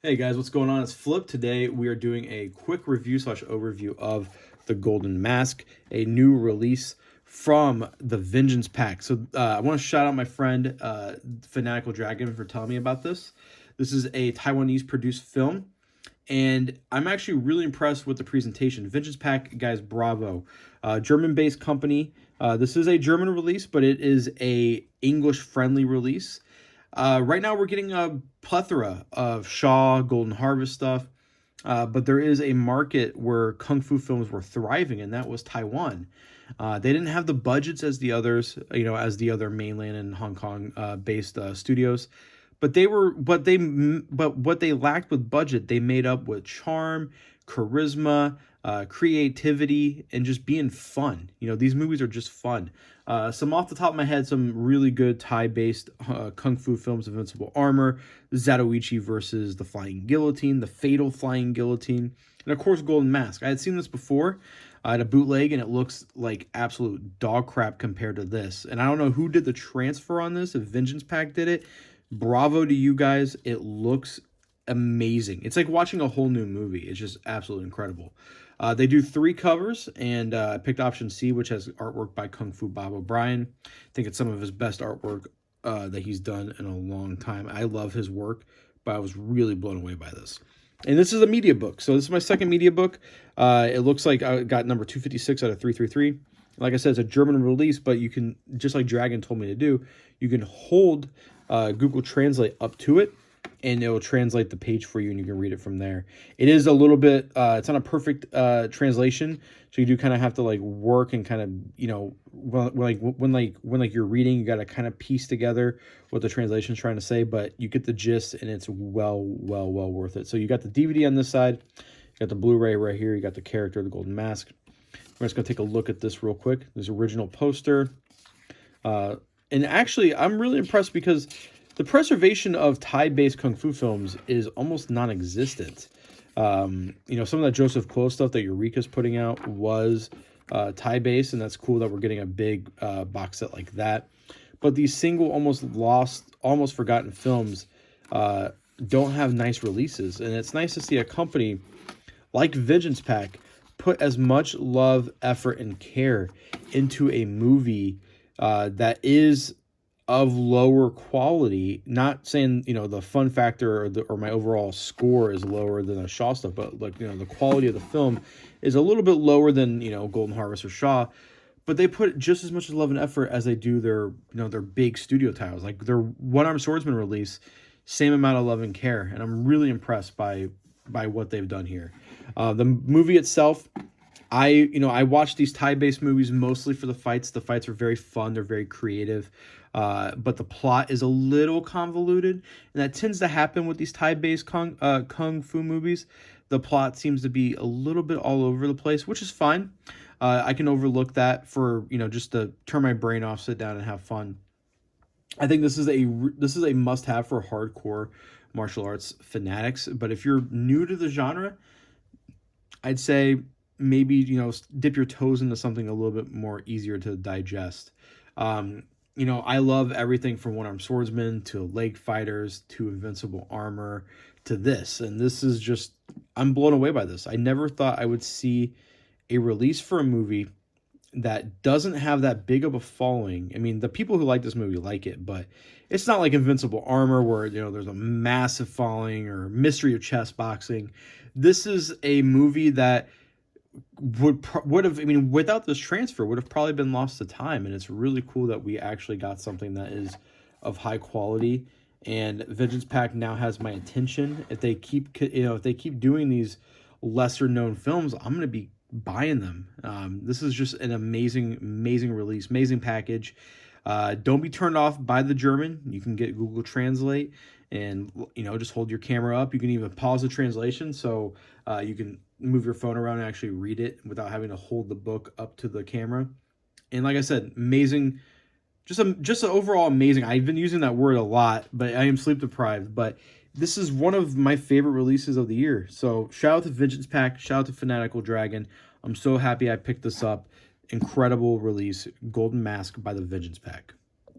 Hey guys, what's going on? It's Flip. Today we are doing a quick review slash overview of the Golden Mask, a new release from the Vengeance Pack. So I want to shout out my friend Fanatical Dragon for telling me about this. This is a Taiwanese produced film, and I'm actually really impressed with the presentation. Vengeance Pack, guys, bravo. German-based company. This is a German release, but it is a English-friendly release. Right now, we're getting a plethora of Shaw, Golden Harvest stuff, but there is a market where Kung Fu films were thriving, and that was Taiwan. They didn't have the budgets as the others, as the other mainland and Hong Kong based studios, but what they lacked with budget, they made up with charm, charisma, creativity, and just being fun. These movies are just fun. Some off the top of my head, some really good Thai-based kung fu films: Invincible Armor, Zatoichi versus the Flying Guillotine, the Fatal Flying Guillotine, and of course Golden Mask. I had seen this before. I had a bootleg, and it looks like absolute dog crap compared to this. And I don't know who did the transfer on this. If Vengeance Pack did it, bravo to you guys. It looks amazing. It's like watching a whole new movie. It's just absolutely incredible. They do 3 covers, and I picked option C, which has artwork by Kung Fu Bob O'Brien. I think it's some of his best artwork that he's done in a long time. I love his work, but I was really blown away by this. And this is a media book. So this is my second media book. It looks like I got number 256 out of 333. Like I said, it's a German release, but you can, just like Dragon told me to do, you can hold Google Translate up to it, and it will translate the page for you, and you can read it from there. It is a little bit, it's not a perfect translation, so you do kind of have to like work and kind of, when you're reading, you got to kind of piece together what the translation's trying to say, but you get the gist, and it's well worth it. So you got the DVD on this side, you got the Blu-ray right here, you got the character, the Golden Mask. We're just gonna take a look at this real quick. This original poster, and actually, I'm really impressed because the preservation of Thai-based Kung Fu films is almost non-existent. Some of that Joseph Kuo stuff that Eureka's putting out was Thai-based, and that's cool that we're getting a big box set like that. But these single, almost lost, almost forgotten films don't have nice releases, and it's nice to see a company like Vengeance Pack put as much love, effort, and care into a movie that is of lower quality. Not saying the fun factor or my overall score is lower than a Shaw stuff, but the quality of the film is a little bit lower than Golden Harvest or Shaw, but they put just as much love and effort as they do their big studio titles, like their One-Armed Swordsman release. Same amount of love and care, and I'm really impressed by what they've done here. The movie itself, I watch these Thai-based movies mostly for the fights. The fights are very fun. They're very creative. But the plot is a little convoluted, and that tends to happen with these Thai-based kung fu movies. The plot seems to be a little bit all over the place, which is fine. I can overlook that for just to turn my brain off, sit down, and have fun. I think this is a must-have for hardcore martial arts fanatics. But if you're new to the genre, I'd say maybe dip your toes into something a little bit more easier to digest. I love everything from One-Armed Swordsman to Leg Fighters to Invincible Armor to this. And this is just, I'm blown away by this. I never thought I would see a release for a movie that doesn't have that big of a following. I mean, the people who like this movie like it, but it's not like Invincible Armor where, there's a massive following, or Mystery of Chess Boxing. This is a movie that would have, without this transfer, would have probably been lost to time. And it's really cool that we actually got something that is of high quality. And Vengeance Pack now has my attention. If they keep doing these lesser known films, I'm going to be buying them. This is just an amazing release, amazing package. Don't be turned off by the German. You can get Google Translate, and just hold your camera up. You can even pause the translation, so you can move your phone around and actually read it without having to hold the book up to the camera. And like I said, amazing, just an overall amazing. I've been using that word a lot, but I am sleep deprived. But this is one of my favorite releases of the year. So shout out to Vengeance Pack, shout out to Fanatical Dragon. I'm so happy I picked this up. Incredible release, Golden Mask by the Vengeance Pack.